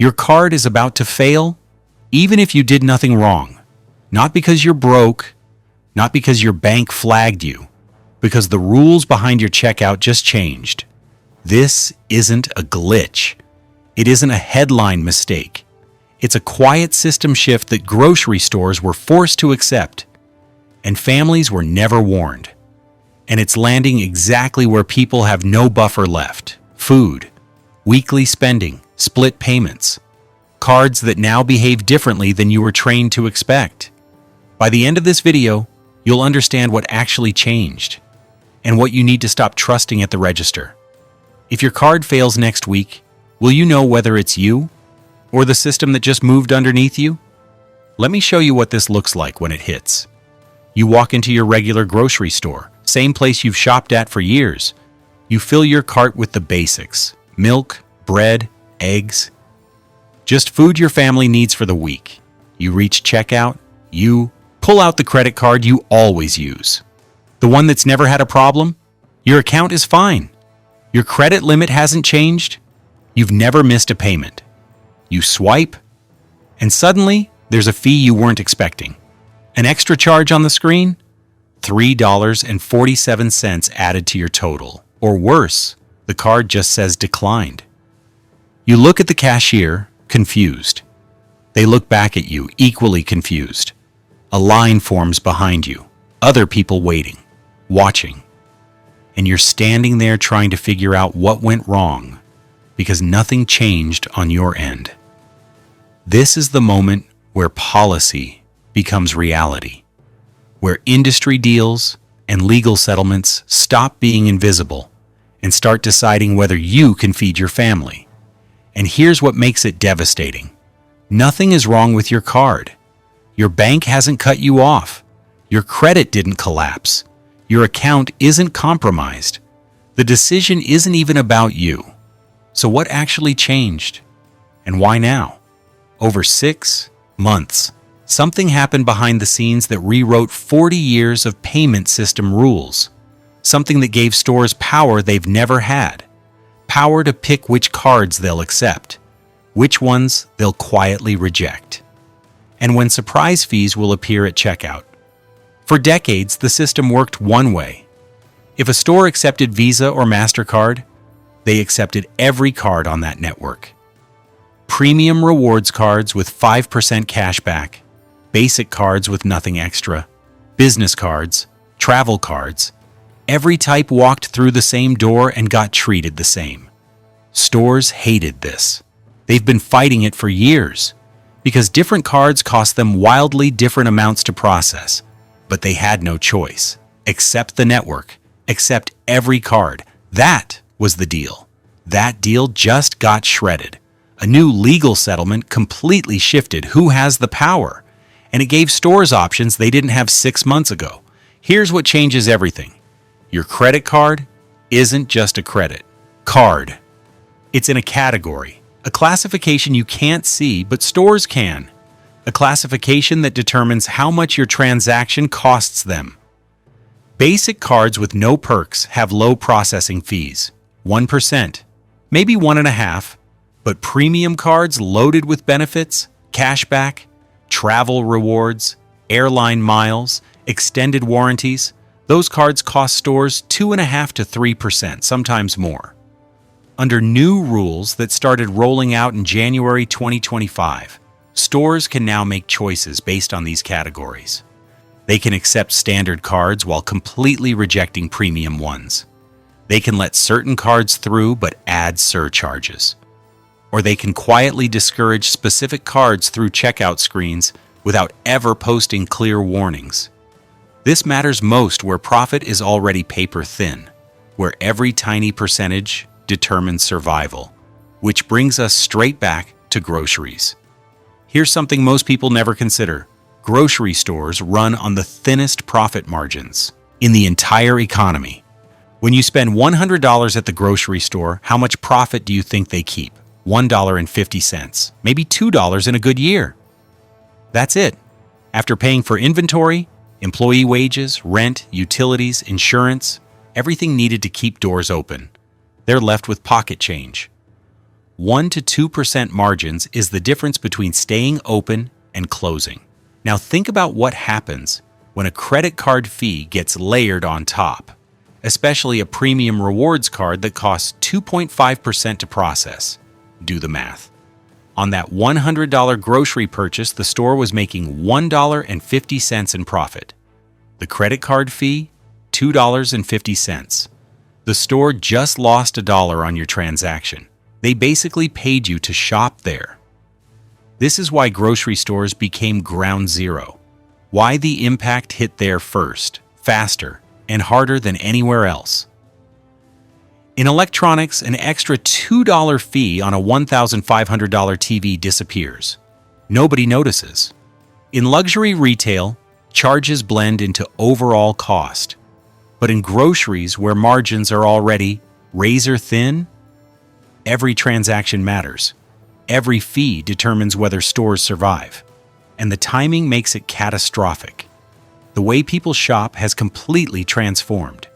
Your card is about to fail, even if you did nothing wrong. Not because you're broke, not because your bank flagged you, because the rules behind your checkout just changed. This isn't a glitch. It isn't a headline mistake. It's a quiet system shift that grocery stores were forced to accept, and families were never warned. And it's landing exactly where people have no buffer left: food, weekly spending, split payments, cards that now behave differently than you were trained to expect. By the end of this video, you'll understand what actually changed and what you need to stop trusting at the register. If your card fails next week, will you know whether it's you or the system that just moved underneath you? Let me show you what this looks like when it hits. You walk into your regular grocery store, same place you've shopped at for years. You fill your cart with the basics: milk, bread, eggs, just food your family needs for the week. You reach checkout, you pull out the credit card you always use. The one that's never had a problem? Your account is fine. Your credit limit hasn't changed. You've never missed a payment. You swipe, and suddenly there's a fee you weren't expecting. An extra charge on the screen? $3.47 added to your total. Or worse, the card just says declined. You look at the cashier, confused. They look back at you, equally confused. A line forms behind you, other people waiting, watching. And you're standing there trying to figure out what went wrong because nothing changed on your end. This is the moment where policy becomes reality, where industry deals and legal settlements stop being invisible and start deciding whether you can feed your family. And here's what makes it devastating. Nothing is wrong with your card. Your bank hasn't cut you off. Your credit didn't collapse. Your account isn't compromised. The decision isn't even about you. So what actually changed? And why now? Over 6 months, something happened behind the scenes that rewrote 40 years of payment system rules. Something that gave stores power they've never had. Power to pick which cards they'll accept, which ones they'll quietly reject, and when surprise fees will appear at checkout. For decades, the system worked one way. If a store accepted Visa or MasterCard, they accepted every card on that network. Premium rewards cards with 5% cash back, basic cards with nothing extra, business cards, travel cards. Every type walked through the same door and got treated the same. Stores hated this. They've been fighting it for years because different cards cost them wildly different amounts to process. But they had no choice. Accept the network. Accept every card. That was the deal. That deal just got shredded. A new legal settlement completely shifted who has the power, and it gave stores options they didn't have 6 months ago. Here's what changes everything. Your credit card isn't just a credit card. It's in a category, a classification you can't see, but stores can. A classification that determines how much your transaction costs them. Basic cards with no perks have low processing fees, 1%, maybe 1.5%, but premium cards loaded with benefits, cashback, travel rewards, airline miles, extended warranties, those cards cost stores 2.5% to 3%, sometimes more. Under new rules that started rolling out in January 2025, stores can now make choices based on these categories. They can accept standard cards while completely rejecting premium ones. They can let certain cards through but add surcharges. Or they can quietly discourage specific cards through checkout screens without ever posting clear warnings. This matters most where profit is already paper thin, where every tiny percentage determines survival, which brings us straight back to groceries. Here's something most people never consider. Grocery stores run on the thinnest profit margins in the entire economy. When you spend $100 at the grocery store, how much profit do you think they keep? $1.50, maybe $2 in a good year. That's it. After paying for inventory, employee wages, rent, utilities, insurance, everything needed to keep doors open, they're left with pocket change. 1 to 2% margins is the difference between staying open and closing. Now think about what happens when a credit card fee gets layered on top, especially a premium rewards card that costs 2.5% to process. Do the math. On that $100 grocery purchase, the store was making $1.50 in profit. The credit card fee, $2.50. The store just lost $1 on your transaction. They basically paid you to shop there. This is why grocery stores became ground zero. Why the impact hit there first, faster, and harder than anywhere else. In electronics, an extra $2 fee on a $1,500 TV disappears. Nobody notices. In luxury retail, charges blend into overall cost. But in groceries, where margins are already razor thin, every transaction matters. Every fee determines whether stores survive. And the timing makes it catastrophic. The way people shop has completely transformed.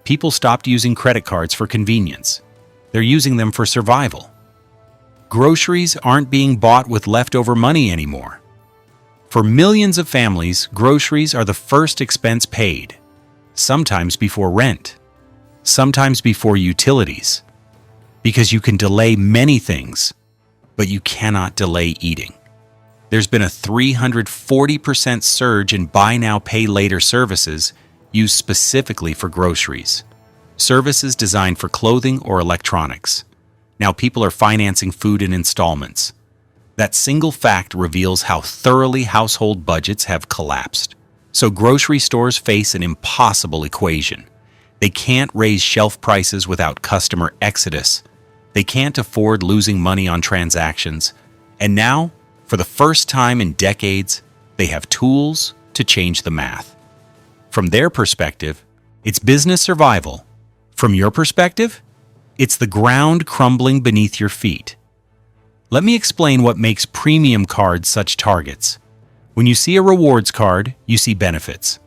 People stopped using credit cards for convenience. They're using them for survival. Groceries aren't being bought with leftover money anymore. For millions of families, groceries are the first expense paid, sometimes before rent, sometimes before utilities, because you can delay many things, but you cannot delay eating. There's been a 340% surge in buy now, pay later services used specifically for groceries. Services designed for clothing or electronics. Now people are financing food in installments. That single fact reveals how thoroughly household budgets have collapsed. So grocery stores face an impossible equation. They can't raise shelf prices without customer exodus. They can't afford losing money on transactions. And now, for the first time in decades, they have tools to change the math. From their perspective, it's business survival. From your perspective, it's the ground crumbling beneath your feet. Let me explain what makes premium cards such targets. When you see a rewards card, you see benefits.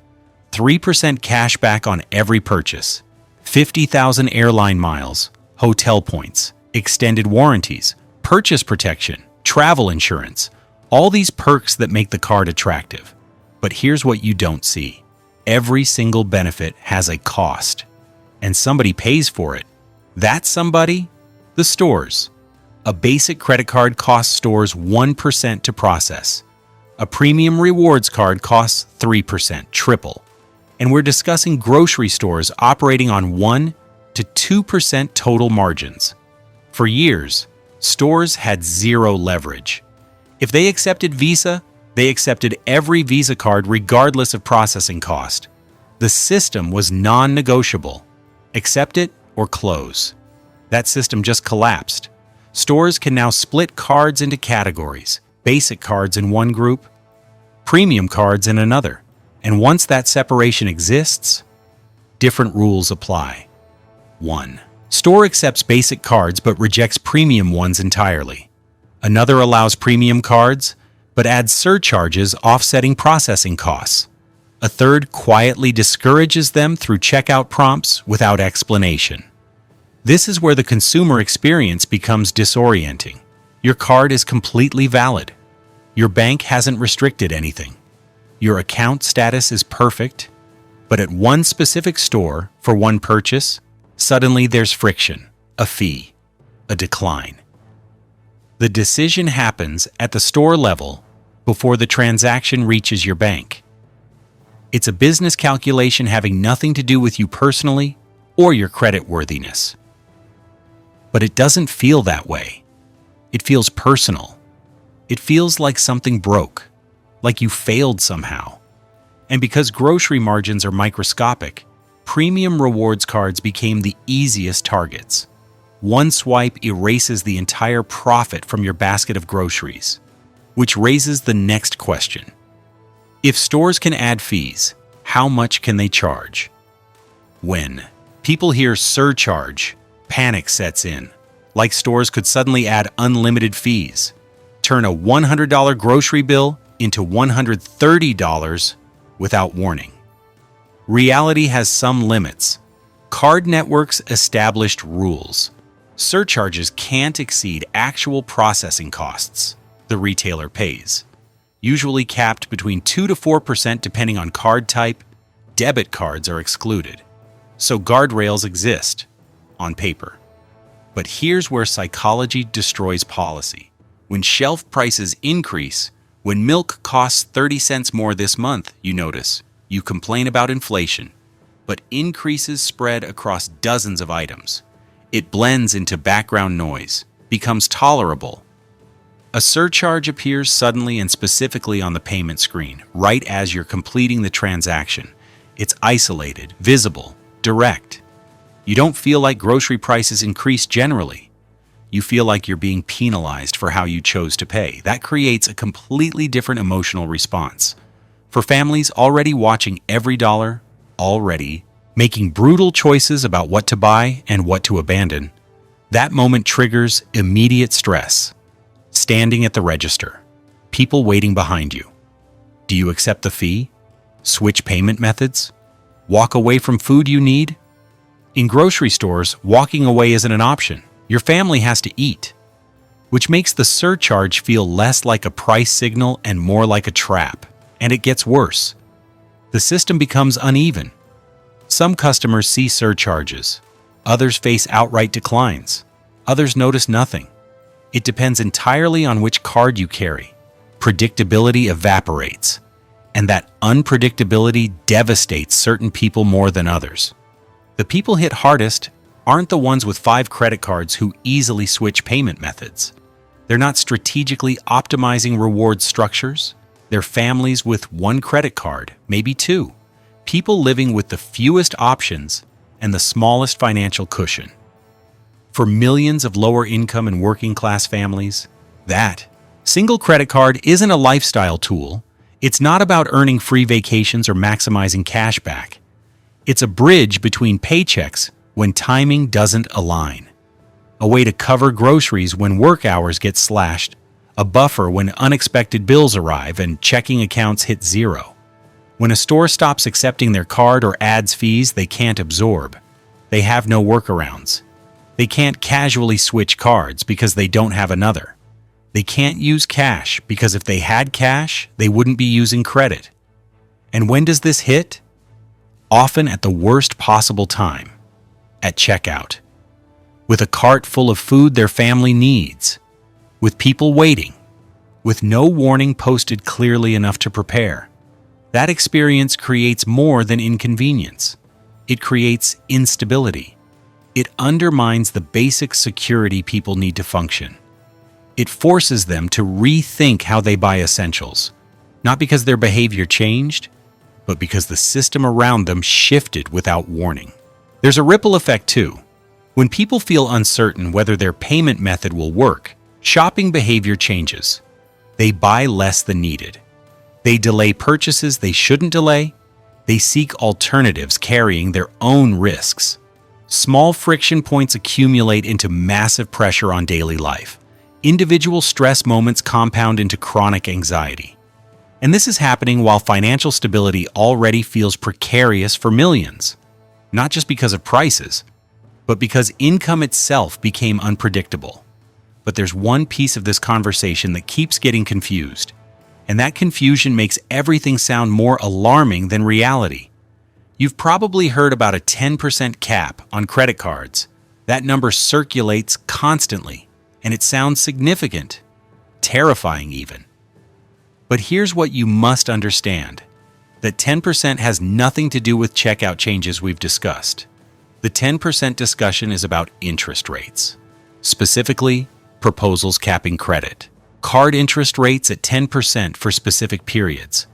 3% cash back on every purchase, 50,000 airline miles, hotel points, extended warranties, purchase protection, travel insurance, all these perks that make the card attractive. But here's what you don't see. Every single benefit has a cost, and somebody pays for it. That somebody? The stores. A basic credit card costs stores 1% to process. A premium rewards card costs 3%, triple. And we're discussing grocery stores operating on 1 to 2% total margins. For years, stores had zero leverage. If they accepted Visa, they accepted every Visa card regardless of processing cost. The system was non-negotiable. Accept it or close. That system just collapsed. Stores can now split cards into categories. Basic cards in one group, premium cards in another. And once that separation exists, different rules apply. 1. Store accepts basic cards but rejects premium ones entirely. Another allows premium cards but adds surcharges offsetting processing costs. A third quietly discourages them through checkout prompts without explanation. This is where the consumer experience becomes disorienting. Your card is completely valid. Your bank hasn't restricted anything. Your account status is perfect, but at one specific store for one purchase, suddenly there's friction, a fee, a decline. The decision happens at the store level before the transaction reaches your bank. It's a business calculation having nothing to do with you personally or your creditworthiness. But it doesn't feel that way. It feels personal. It feels like something broke, like you failed somehow. And because grocery margins are microscopic, premium rewards cards became the easiest targets. One swipe erases the entire profit from your basket of groceries, which raises the next question. If stores can add fees, how much can they charge? When people hear surcharge, panic sets in, like stores could suddenly add unlimited fees, turn a $100 grocery bill into $130 without warning. Reality has some limits. Card networks established rules. Surcharges can't exceed actual processing costs the retailer pays, usually capped between 2 to 4% depending on card type. Debit cards are excluded, so guardrails exist on paper. But here's where psychology destroys policy. When shelf prices increase, when milk costs 30 cents more this month, you notice, you complain about inflation, but increases spread across dozens of items. It blends into background noise, becomes tolerable. A surcharge appears suddenly and specifically on the payment screen, right as you're completing the transaction. It's isolated, visible, direct. You don't feel like grocery prices increase generally. You feel like you're being penalized for how you chose to pay. That creates a completely different emotional response. For families already watching every dollar, already making brutal choices about what to buy and what to abandon, that moment triggers immediate stress. Standing at the register, people waiting behind you. Do you accept the fee? Switch payment methods? Walk away from food you need? In grocery stores, walking away isn't an option. Your family has to eat, which makes the surcharge feel less like a price signal and more like a trap. And it gets worse. The system becomes uneven. Some customers see surcharges. Others face outright declines. Others notice nothing. It depends entirely on which card you carry. Predictability evaporates, and that unpredictability devastates certain people more than others. The people hit hardest aren't the ones with 5 credit cards who easily switch payment methods. They're not strategically optimizing reward structures. They're families with 1 credit card, maybe 2. People living with the fewest options and the smallest financial cushion. For millions of lower income and working class families, that single credit card isn't a lifestyle tool. It's not about earning free vacations or maximizing cash back. It's a bridge between paychecks when timing doesn't align. A way to cover groceries when work hours get slashed. A buffer when unexpected bills arrive and checking accounts hit zero. When a store stops accepting their card or adds fees they can't absorb. They have no workarounds. They can't casually switch cards because they don't have another. They can't use cash because if they had cash, they wouldn't be using credit. And when does this hit? Often at the worst possible time. At checkout. With a cart full of food their family needs. With people waiting. With no warning posted clearly enough to prepare. That experience creates more than inconvenience. It creates instability. It undermines the basic security people need to function. It forces them to rethink how they buy essentials, not because their behavior changed, but because the system around them shifted without warning. There's a ripple effect too. When people feel uncertain whether their payment method will work, shopping behavior changes. They buy less than needed. They delay purchases they shouldn't delay. They seek alternatives carrying their own risks. Small friction points accumulate into massive pressure on daily life. Individual stress moments compound into chronic anxiety. And this is happening while financial stability already feels precarious for millions. Not just because of prices, but because income itself became unpredictable. But there's one piece of this conversation that keeps getting confused, and that confusion makes everything sound more alarming than reality. You've probably heard about a 10% cap on credit cards. That number circulates constantly, and it sounds significant, terrifying even. But here's what you must understand, that 10% has nothing to do with checkout changes we've discussed. The 10% discussion is about interest rates, specifically proposals capping credit. Card interest rates at 10% for specific periods.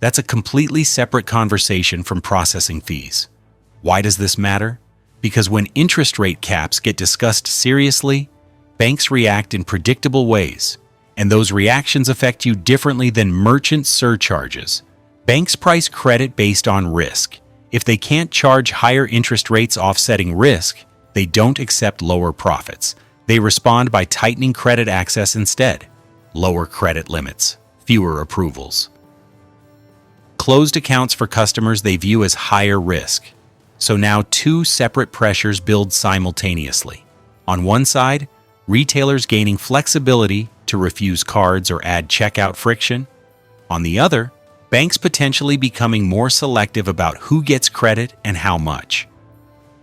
That's a completely separate conversation from processing fees. Why does this matter? Because when interest rate caps get discussed seriously, banks react in predictable ways, and those reactions affect you differently than merchant surcharges. Banks price credit based on risk. If they can't charge higher interest rates offsetting risk, they don't accept lower profits. They respond by tightening credit access instead. Lower credit limits, fewer approvals. Closed accounts for customers they view as higher risk. So now 2 separate pressures build simultaneously. On one side, retailers gaining flexibility to refuse cards or add checkout friction. On the other, banks potentially becoming more selective about who gets credit and how much.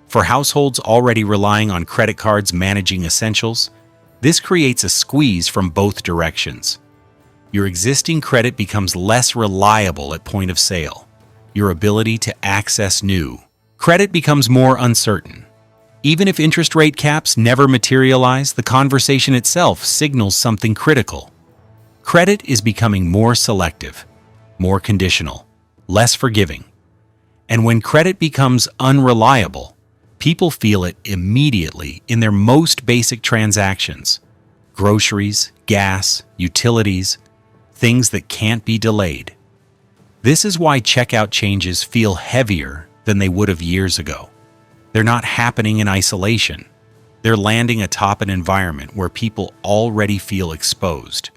For households already relying on credit cards managing essentials, this creates a squeeze from both directions. Your existing credit becomes less reliable at point of sale. Your ability to access new credit becomes more uncertain. Even if interest rate caps never materialize, the conversation itself signals something critical. Credit is becoming more selective, more conditional, less forgiving. And when credit becomes unreliable, people feel it immediately in their most basic transactions: groceries, gas, utilities, things that can't be delayed. This is why checkout changes feel heavier than they would have years ago. They're not happening in isolation. They're landing atop an environment where people already feel exposed.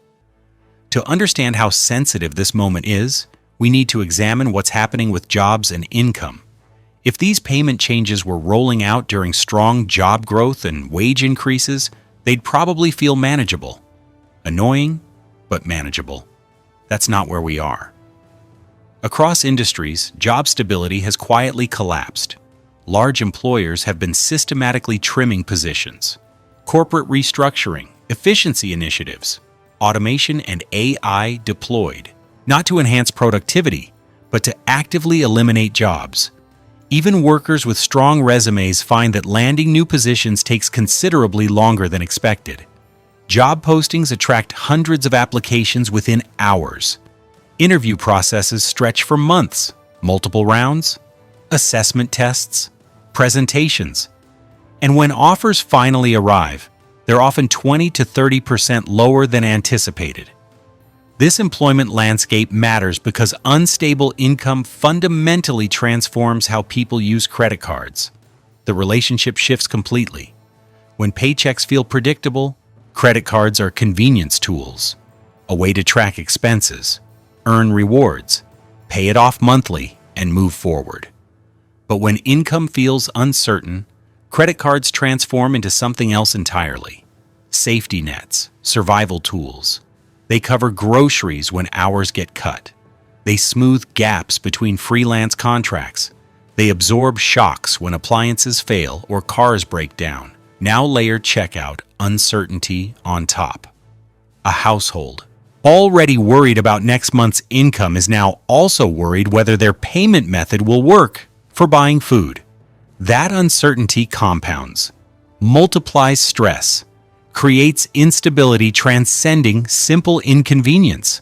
To understand how sensitive this moment is, we need to examine what's happening with jobs and income. If these payment changes were rolling out during strong job growth and wage increases, they'd probably feel manageable. Annoying, but manageable. That's not where we are. Across industries, job stability has quietly collapsed. Large employers have been systematically trimming positions. Corporate restructuring, efficiency initiatives, automation and AI deployed, not to enhance productivity, but to actively eliminate jobs. Even workers with strong resumes find that landing new positions takes considerably longer than expected. Job postings attract hundreds of applications within hours. Interview processes stretch for months, multiple rounds, assessment tests, presentations. And when offers finally arrive, they're often 20 to 30% lower than anticipated. This employment landscape matters because unstable income fundamentally transforms how people use credit cards. The relationship shifts completely. When paychecks feel predictable, credit cards are convenience tools, a way to track expenses, earn rewards, pay it off monthly, and move forward. But when income feels uncertain, credit cards transform into something else entirely. Safety nets, survival tools. They cover groceries when hours get cut. They smooth gaps between freelance contracts. They absorb shocks when appliances fail or cars break down. Now layer checkout uncertainty on top. A household, already worried about next month's income, is now also worried whether their payment method will work for buying food. That uncertainty compounds, multiplies stress, creates instability transcending simple inconvenience,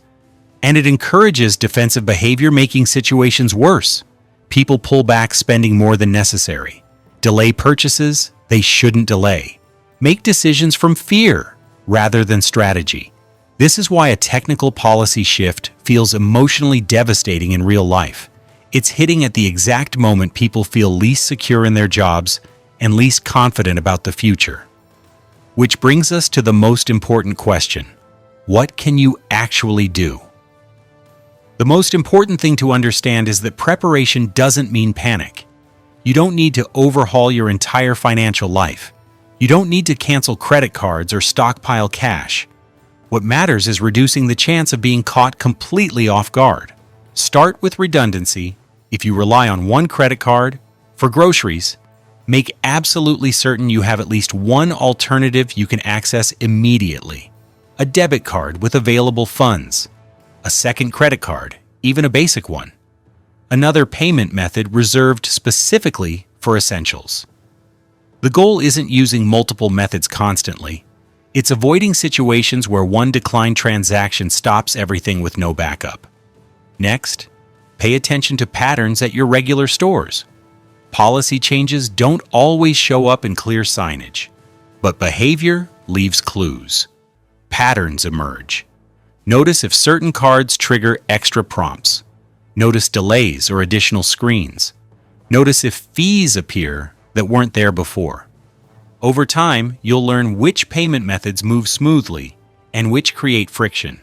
and it encourages defensive behavior, making situations worse. People pull back spending more than necessary, delay purchases they shouldn't delay, make decisions from fear rather than strategy. This is why a technical policy shift feels emotionally devastating in real life. It's hitting at the exact moment people feel least secure in their jobs and least confident about the future. Which brings us to the most important question: what can you actually do? The most important thing to understand is that preparation doesn't mean panic. You don't need to overhaul your entire financial life. You don't need to cancel credit cards or stockpile cash. What matters is reducing the chance of being caught completely off guard. Start with redundancy. If you rely on one credit card for groceries, make absolutely certain you have at least one alternative you can access immediately. A debit card with available funds, a second credit card, even a basic one, another payment method reserved specifically for essentials. The goal isn't using multiple methods constantly. It's avoiding situations where one declined transaction stops everything with no backup. Next, pay attention to patterns at your regular stores. Policy changes don't always show up in clear signage, but behavior leaves clues. Patterns emerge. Notice if certain cards trigger extra prompts. Notice delays or additional screens. Notice if fees appear that weren't there before. Over time, you'll learn which payment methods move smoothly and which create friction.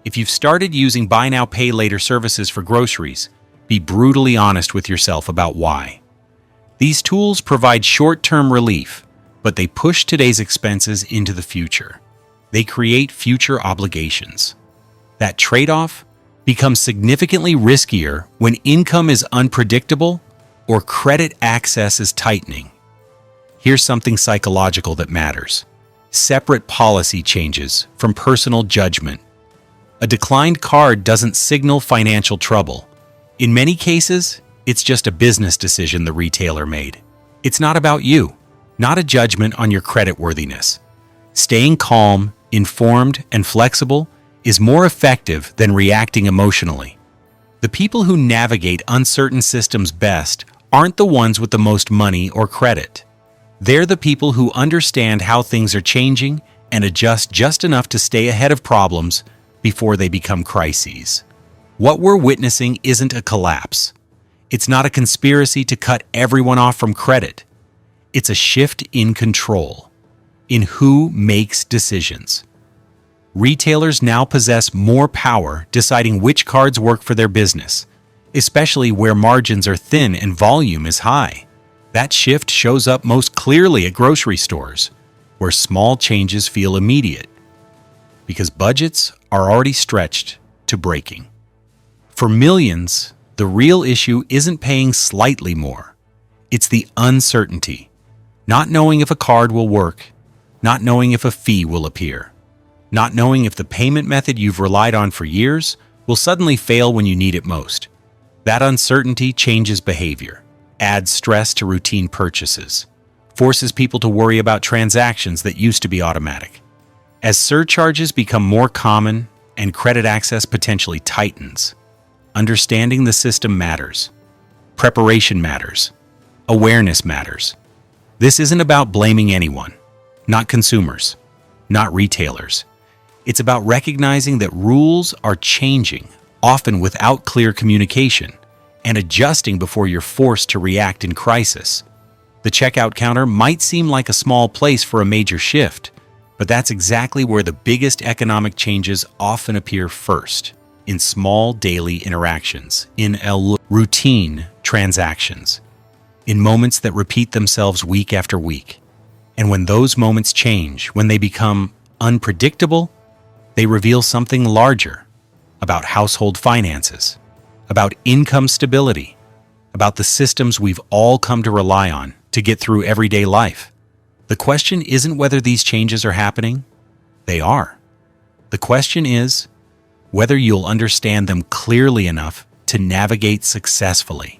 If you've started using buy now, pay later services for groceries, be brutally honest with yourself about why. These tools provide short-term relief, but they push today's expenses into the future. They create future obligations. That trade-off becomes significantly riskier when income is unpredictable or credit access is tightening. Here's something psychological that matters. Separate policy changes from personal judgment. A declined card doesn't signal financial trouble. In many cases, it's just a business decision the retailer made. It's not about you, not a judgment on your creditworthiness. Staying calm, informed, and flexible is more effective than reacting emotionally. The people who navigate uncertain systems best aren't the ones with the most money or credit. They're the people who understand how things are changing and adjust just enough to stay ahead of problems before they become crises. What we're witnessing isn't a collapse. It's not a conspiracy to cut everyone off from credit. It's a shift in control, in who makes decisions. Retailers now possess more power deciding which cards work for their business, especially where margins are thin and volume is high. That shift shows up most clearly at grocery stores, where small changes feel immediate, because budgets are already stretched to breaking. For millions, the real issue isn't paying slightly more. It's the uncertainty, not knowing if a card will work, not knowing if a fee will appear, not knowing if the payment method you've relied on for years will suddenly fail when you need it most. That uncertainty changes behavior, adds stress to routine purchases, forces people to worry about transactions that used to be automatic. As surcharges become more common and credit access potentially tightens, understanding the system matters. Preparation matters. Awareness matters. This isn't about blaming anyone, not consumers, not retailers. It's about recognizing that rules are changing, often without clear communication, and adjusting before you're forced to react in crisis. The checkout counter might seem like a small place for a major shift, but that's exactly where the biggest economic changes often appear first, in small daily interactions, in routine transactions, in moments that repeat themselves week after week. And when those moments change, when they become unpredictable, they reveal something larger about household finances, about income stability, about the systems we've all come to rely on to get through everyday life. The question isn't whether these changes are happening. They are. The question is whether you'll understand them clearly enough to navigate successfully.